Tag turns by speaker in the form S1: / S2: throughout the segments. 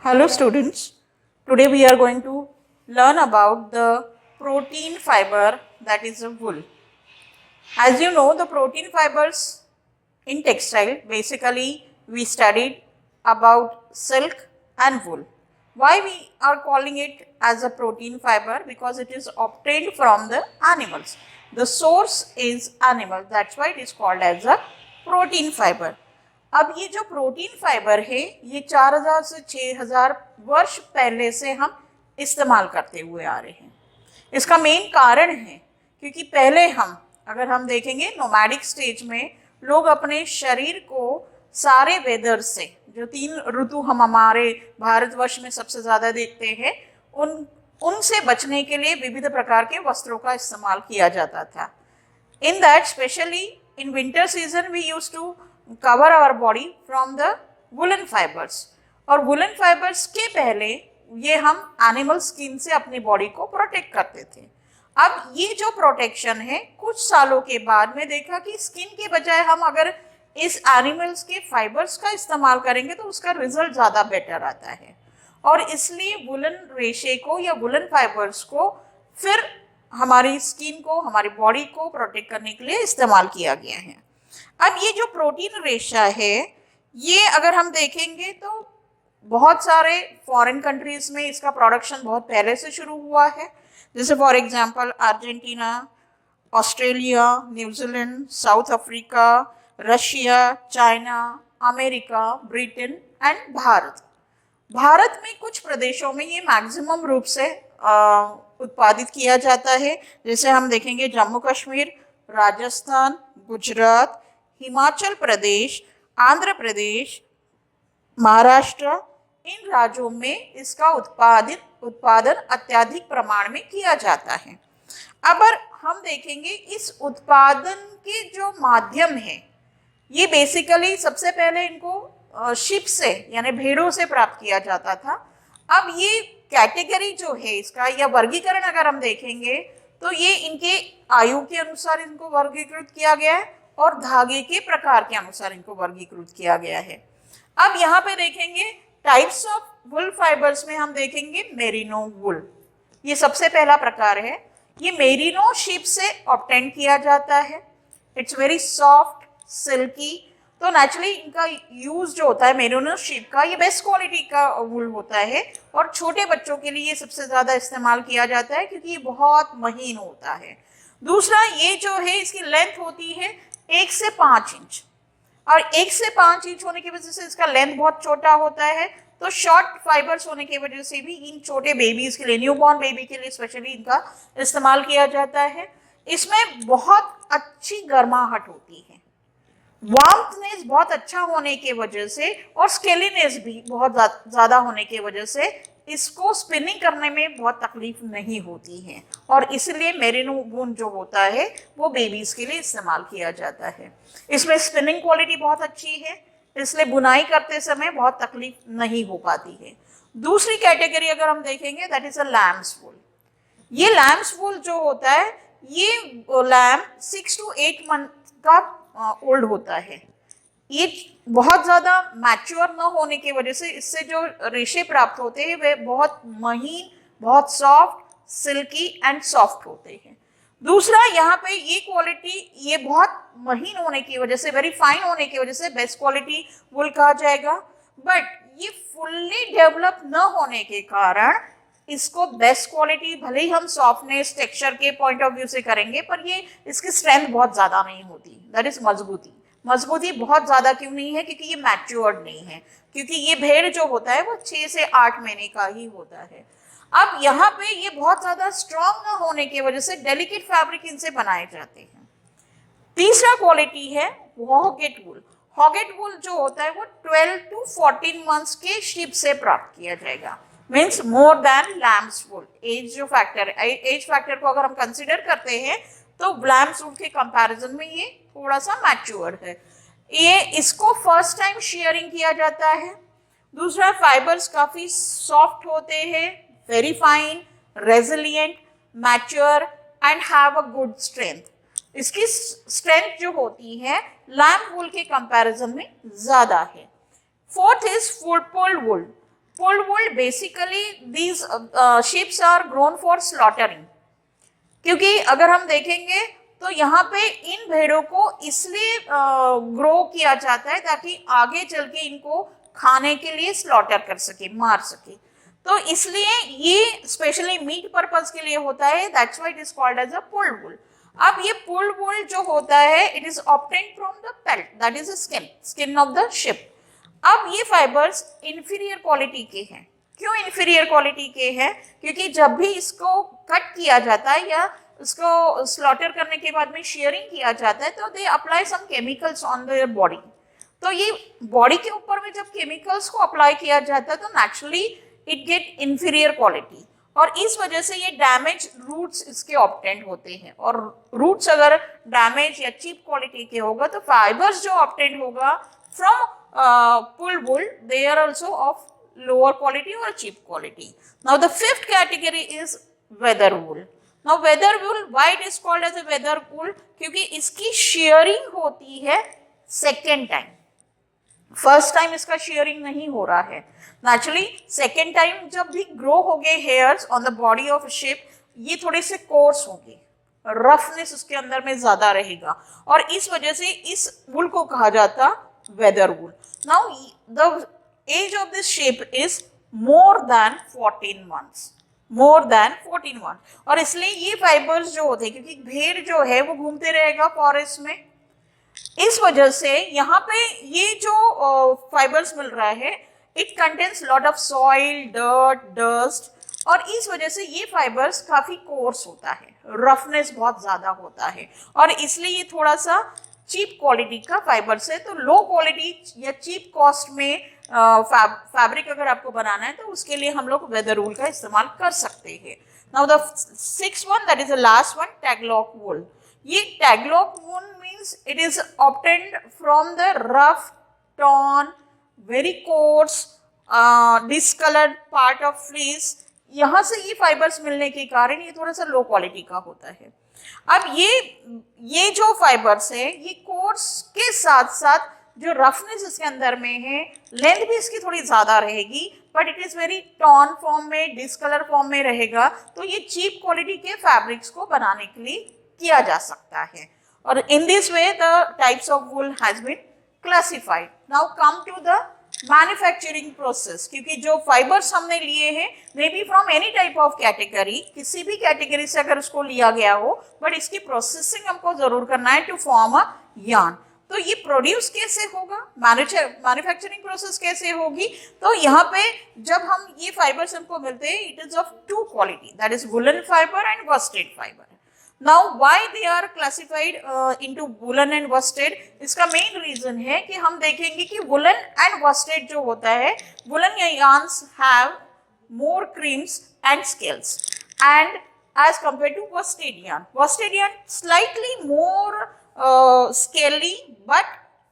S1: Hello students, today we are going to learn about the protein fiber that is a wool. As you know, the protein fibers in textile, basically we studied about silk and wool. Why we are calling it as a protein fiber? Because it is obtained from the animals. The source is animal, that's why it is called as a protein fiber. अब ये जो protein fibre है ये 4000 से 6000 वर्ष पहले से हम इस्तेमाल करते हुए आ रहे हैं। इसका मेन कारण है क्योंकि पहले अगर हम देखेंगे नोमैडिक स्टेज में लोग अपने शरीर को सारे वेदर से, जो 3 ऋतु हम हमारे भारतवर्ष में सबसे ज़्यादा देखते हैं, उनसे बचने के लिए विविध प्रकार के वस्त्रों का इस्तेमाल किया जाता था। In that, especially in winter season, we used to cover our body from the woolen fibers. और woolen fibers के पहले ये हम एनिमल स्किन से अपनी बॉडी को प्रोटेक्ट करते थे। अब ये जो प्रोटेक्शन है कुछ सालों के बाद में देखा कि स्किन के बजाय हम अगर इस एनिमल्स के फाइबर्स का इस्तेमाल करेंगे तो उसका रिजल्ट ज़्यादा बेटर आता है, और इसलिए वुलन रेशे को या वुलन फाइबर्स को फिर हमारी स्किन को, हमारी बॉडी को प्रोटेक्ट करने के लिए इस्तेमाल किया गया है। अब ये जो प्रोटीन रेशा है ये अगर हम देखेंगे तो बहुत सारे फॉरेन कंट्रीज में इसका प्रोडक्शन बहुत पहले से शुरू हुआ है, जैसे for example Argentina, Australia, New Zealand, south Africa, Russia, China, America, Britain and Bharat. Bharat में कुछ प्रदेशों में ये मैक्सिमम रूप से उत्पादित किया जाता है, जैसे हम देखेंगे जम्मू कश्मीर, राजस्थान, गुजरात, हिमाचल प्रदेश, आंध्र प्रदेश, महाराष्ट्र, इन राज्यों में इसका उत्पादन अत्यधिक प्रमाण में किया जाता है। अब हम देखेंगे इस उत्पादन के जो माध्यम है ये बेसिकली सबसे पहले इनको शिप से यानी भेड़ों से प्राप्त किया जाता था। अब ये कैटेगरी जो है इसका या वर्गीकरण अगर हम देखेंगे तो ये इनके आयु के अनुसार इनको वर्गीकृत किया गया है और धागे के प्रकार के अनुसार इनको वर्गीकृत किया गया है। अब यहाँ पे देखेंगे टाइप्स ऑफ वुल फाइबर्स में हम देखेंगे मेरिनो वुल, ये सबसे पहला प्रकार है। ये मेरिनो शीप से ऑब्टेन किया जाता है। इट्स वेरी सॉफ्ट, सिल्की, तो नेचुरली इनका यूज जो होता है मेरिनो शीप का, ये बेस्ट क्वालिटी का वुल होता है और छोटे बच्चों के लिए सबसे ज़्यादा इस्तेमाल किया जाता है क्योंकि ये बहुत महीन होता है। दूसरा, ये जो है इसकी लेंथ होती है 1 से 5 इंच, और 1 से 5 इंच होने की वजह से इसका लेंथ बहुत छोटा होता है, तो शॉर्ट फाइबर्स होने की वजह से भी इन छोटे बेबीज के लिए, न्यूबॉर्न बेबी के लिए स्पेशली इनका इस्तेमाल किया जाता है। इसमें बहुत अच्छी गर्माहट होती है, वार्मनेस बहुत अच्छा होने की वजह से और स्केलीनेस भी बहुत ज़्यादा होने की वजह से इसको स्पिनिंग करने में बहुत तकलीफ नहीं होती है, और इसलिए मेरिनो वूल जो होता है वो बेबीज़ के लिए इस्तेमाल किया जाता है। इसमें स्पिनिंग क्वालिटी बहुत अच्छी है, इसलिए बुनाई करते समय बहुत तकलीफ नहीं हो पाती है। दूसरी कैटेगरी अगर हम देखेंगे दैट इज़ अ लैम्स वूल। ये लैम्स वूल जो होता है ये लैम 6 to 8 मंथ का ओल्ड होता है। ये बहुत ज़्यादा मैच्योर न होने की वजह से इससे जो रेशे प्राप्त होते हैं वे बहुत महीन, बहुत सॉफ्ट, सिल्की एंड सॉफ्ट होते हैं। दूसरा, यहाँ पे ये क्वालिटी ये बहुत महीन होने की वजह से, वेरी फाइन होने की वजह से बेस्ट क्वालिटी वुल कहा जाएगा, बट ये फुल्ली डेवलप न होने के कारण इसको बेस्ट क्वालिटी भले ही हम सॉफ्टनेस, टेक्सचर के पॉइंट ऑफ व्यू से करेंगे, पर ये इसकी स्ट्रेंथ बहुत ज़्यादा नहीं होती, दैट इज मजबूती बहुत ज़्यादा क्यों नहीं है, क्योंकि ये मैच्योर्ड नहीं है, क्योंकि ये भेड़ जो होता है वो 6 से 8 महीने का ही होता है। अब यहाँ पे ये बहुत ज़्यादा स्ट्रॉन्ग ना होने की वजह से डेलिकेट फैब्रिक इनसे बनाए जाते हैं। तीसरा क्वालिटी है हॉगेट वुल। हॉगेट वुल जो होता है वो 12 to 14 मंथ्स के शीप से प्राप्त किया जाएगा, मीन्स मोर देन लैम्स वुल। एज फैक्टर को अगर हम कंसिडर करते हैं तो लैम्स वुल के कंपैरिजन में ये थोड़ा सा मैच्योर है। ये इसको फर्स्ट टाइम शेयरिंग किया जाता है। दूसरा, फाइबर्स काफ़ी सॉफ्ट होते हैं, very fine, resilient, mature and have a good strength. इसकी स्ट्रेंथ जो होती है लैम्प वुल के कंपैरिजन में ज़्यादा है। Fourth is full pole wool. Pulled wool basically these sheeps are grown for slaughtering, क्योंकि अगर हम देखेंगे तो यहाँ पे इन भेड़ों को इसलिए ग्रो किया जाता है ताकि आगे चल के इनको खाने के लिए स्लॉटर कर सके, मार सके। तो इसलिए ये स्पेशली मीट पर्पस के लिए होता है, that's why it is called as a pulled wool. अब ये पुल्ड वुल जो होता है it is obtained from the pelt, that is skin of the sheep. अब ये फाइबर्स इंफीरियर क्वालिटी के हैं। क्यों इंफीरियर क्वालिटी के हैं? क्योंकि जब भी इसको कट किया जाता है या उसको स्लॉटर करने के बाद में शेयरिंग किया जाता है तो they apply some chemicals on their body. तो ये बॉडी के ऊपर में जब केमिकल्स को अप्लाई किया जाता है तो naturally it get inferior quality, और इस वजह से ये डैमेज रूट्स इसके ऑब्टेंड होते हैं। और रूट्स अगर डैमेज या चीप क्वालिटी के होगा तो फाइबर्स जो ऑब्टेंड होगा from pulled wool they are also of lower quality और cheap quality. Now the fifth category is wether wool. Now weather wool, why it is called as a weather wool? क्योंकि इसकी sharing होती है second time, first time इसका sharing नहीं हो रहा है। नेचुरली सेकेंड टाइम जब भी ग्रो हो गए hairs on the body of ship, ये थोड़े से कोर्स होंगे, रफनेस उसके अंदर में ज्यादा रहेगा, और इस वजह से इस वुल को कहा जाता wether wool. Now the age of this sheep is more than 14 months, more than 14 months। और इसलिए ये फाइबर्स जो होते हैं, क्योंकि भेड़ जो है वो घूमते रहेगा फॉरेस्ट में, इस वजह से यहाँ पे ये जो फाइबर्स मिल रहा है it contains lot of soil, dirt, dust, और इस वजह से ये फाइबर्स काफी कोर्स होता है, रफनेस बहुत ज्यादा होता है, और इसलिए ये थोड़ा सा चीप क्वालिटी का फाइबर्स है। तो लो क्वालिटी या चीप कॉस्ट में फैब्रिक अगर आपको बनाना है तो उसके लिए हम लोग वेदर वूल का इस्तेमाल कर सकते हैं। Now the sixth one, that is the last one, taglock wool. ये taglock wool means it is obtained from the rough, torn, very coarse, discoloured part of fleece. यहाँ से ये फाइबर्स मिलने के कारण ये थोड़ा सा लो क्वालिटी का होता है। अब ये जो फाइबर्स है ये कोर्स के साथ साथ जो रफनेस इसके अंदर में है, लेंथ भी इसकी थोड़ी ज्यादा रहेगी, but it is very torn form में, डिसकलर फॉर्म में रहेगा। तो ये चीप क्वालिटी के फैब्रिक्स को बनाने के लिए किया जा सकता है। और in this way the types of wool has been classified. Now come to the manufacturing process, क्योंकि जो फाइबर्स हमने लिए हैं may be from any type of category, किसी भी कैटेगरी से अगर उसको लिया गया हो, बट इसकी प्रोसेसिंग हमको जरूर करना है टू फॉर्म अ यार्न। तो ये प्रोड्यूस कैसे होगा, मैन्युफैक्चरिंग प्रोसेस कैसे होगी? तो यहाँ पे जब हम ये फाइबर्स हमको मिलते हैं it is of two quality, that is woollen fibre and worsted fibre. Now why they are classified into woollen and worsted? इसका मेन रीजन है कि हम देखेंगे कि वुलन एंड वस्टेड जो होता है, woollen yarns have more creams and scales and as compared to worsted yarn. Worsted yarn slightly more scaly, but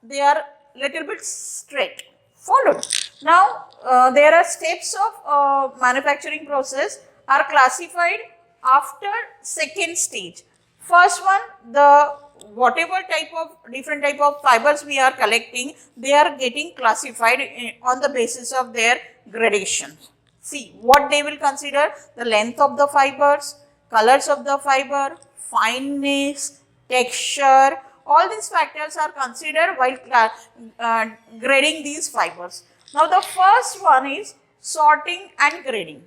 S1: they are little bit straight. Followed. Now there are steps of manufacturing process are classified after second stage. First one, the whatever type of different type of fibers we are collecting, they are getting classified on the basis of their gradations. See what they will consider: the length of the fibers, colors of the fiber, fineness, texture. All these factors are considered while grading these fibers. Now the first one is sorting and grading.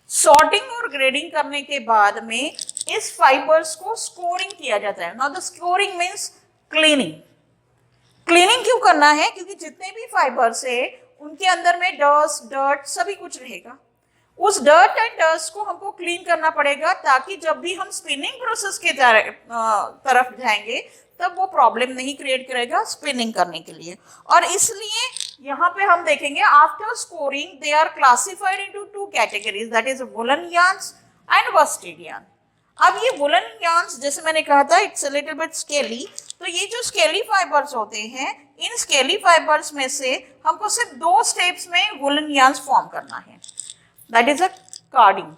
S1: Sorting और grading करने के बाद में इस fibres को scoring किया जाता है। Now the scoring means cleaning. Cleaning क्यों करना है? क्योंकि जितने भी फाइबर्स है उनके अंदर में डस्ट, डर्ट सभी कुछ रहेगा। उस डर्ट एंड डस्ट को हमको क्लीन करना पड़ेगा ताकि जब भी हम स्पिनिंग प्रोसेस के तरफ जाएंगे तब वो प्रॉब्लम नहीं क्रिएट करेगा स्पिनिंग करने के लिए। और इसलिए यहाँ पे हम देखेंगे after scouring they are classified into two categories, that is woollen yarns and worsted yarn। अब ये वुलन yarns जैसे मैंने कहा था it's a little bit scaly, तो ये जो स्केली फाइबर्स होते हैं इन स्केली फाइबर्स में से हमको सिर्फ दो स्टेप्स में वुलन yarns फॉर्म करना है, दैट इज अ कार्डिंग।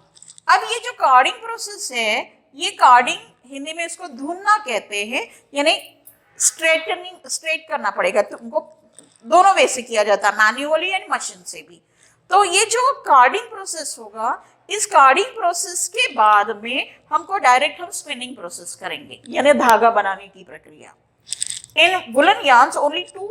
S1: अब ये जो कार्डिंग प्रोसेस है, ये कार्डिंग हिंदी में इसको धुनना कहते हैं, यानी स्ट्रेट करना पड़ेगा। तुमको दोनों वे से किया जाता है, मैन्युअली एंड मशीन से भी। तो ये जो कार्डिंग प्रोसेस होगा, इस कार्डिंग प्रोसेस के बाद में हमको डायरेक्ट हम स्पिनिंग प्रोसेस करेंगे, यानी धागा बनाने की प्रक्रिया। In woolen yarns, only two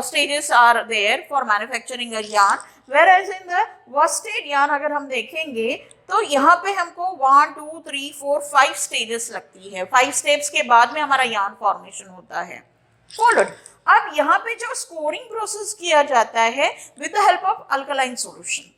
S1: stages are there for manufacturing a yarn, whereas in the worsted yarn अगर हम देखेंगे तो यहाँ पे हमको 1, 2, 3, 4, 5 स्टेजेस लगती है। 5 स्टेप्स के बाद में हमारा yarn फॉर्मेशन होता है। Followed. अब यहाँ पे जो स्कोरिंग प्रोसेस किया जाता है with the help of alkaline solution.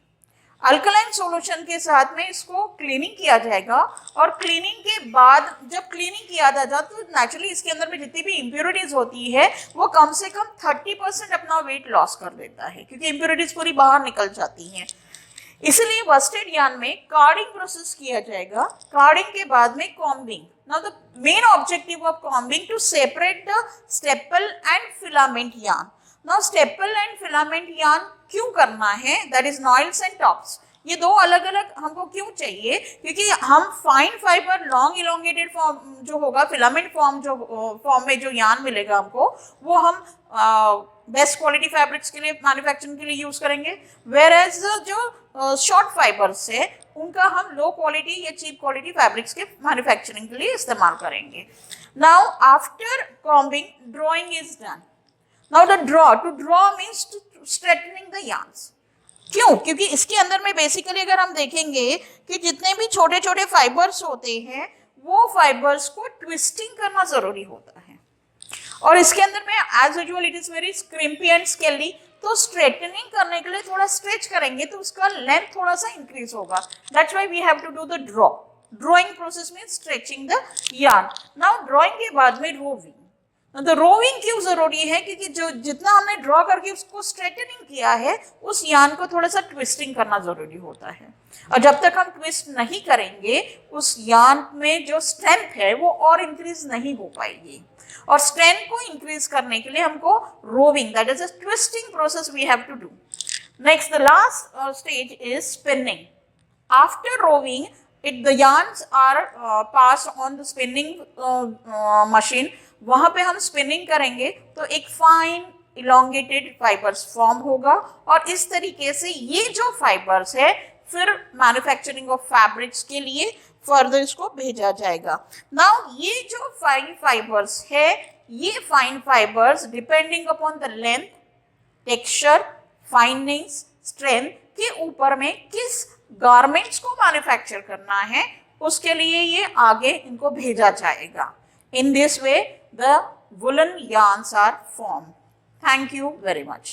S1: Alkaline solution के साथ में इसको क्लीनिंग किया जाएगा, और क्लीनिंग के बाद जब क्लीनिंग किया जाएगा तो नेचुरली इसके अंदर में जितनी भी इम्प्योरिटीज होती है वो कम से कम 30% अपना वेट लॉस कर देता है, क्योंकि इम्प्योरिटीज पूरी बाहर निकल जाती हैं। इसलिए वस्टेड यार्न में कार्डिंग प्रोसेस किया जाएगा। कार्डिंग के बाद में combing. Now the main objective of combing to separate the staple and filament yarn. Now staple and filament yarn क्यों करना है, that is noils and tops. ये दो अलग अलग हमको क्यों चाहिए, क्योंकि हम fine fibre long elongated form जो होगा, फिलामेंट फॉर्म में जो यार्न मिलेगा हमको, वो हम बेस्ट क्वालिटी फैब्रिक्स के लिए मैन्युफैक्चरिंग के लिए यूज करेंगे, वेयर एज जो शॉर्ट फाइबर्स है उनका हम लो क्वालिटी या चीप क्वालिटी फैब्रिक्स के मैन्युफैक्चरिंग के लिए इस्तेमाल करेंगे। Now after combing drawing is done. Now the to draw means to straightening the yarns. क्यों? क्योंकि इसके अंदर में बेसिकली अगर हम देखेंगे कि जितने भी छोटे छोटे फाइबर्स होते हैं वो फाइबर्स को ट्विस्टिंग करना जरूरी होता है, और इसके अंदर में as usual it is very scrimpy and scaly. तो स्ट्रेटनिंग करने के लिए थोड़ा स्ट्रेच करेंगे तो उसका लेंथ थोड़ा सा इंक्रीज होगा। That's why we have to do the draw. Drawing process means stretching the yarn. Now drawing के बाद में रोविंग। तो रोविंग क्यों जरूरी है, क्योंकि जो जितना हमने ड्रॉ करके उसको स्ट्रेटनिंग किया है उस यार्न को थोड़ा सा ट्विस्टिंग करना जरूरी होता है, और जब तक हम ट्विस्ट नहीं करेंगे उस यार्न में जो स्ट्रेंथ है वो और इंक्रीज नहीं हो पाएगी। और स्ट्रेंथ को इंक्रीज करने के लिए हमको roving, that is a twisting process we have to do. Next the last stage is spinning. After roving the yarns are passed on the spinning machine। वहाँ पे हम स्पिनिंग करेंगे तो एक फाइन इलोंगेटेड फाइबर्स फॉर्म होगा, और इस तरीके से ये जो फाइबर्स है फिर मैन्युफैक्चरिंग ऑफ फैब्रिक्स के लिए फर्दर इसको भेजा जाएगा। नाउ ये जो फाइन फाइबर्स है, ये fine fibres depending upon the length, texture, fineness, strength के ऊपर में किस गारमेंट्स को मैन्युफैक्चर करना है उसके लिए ये आगे इनको भेजा जाएगा। इन this way the woollen yarns are formed. Thank you very much.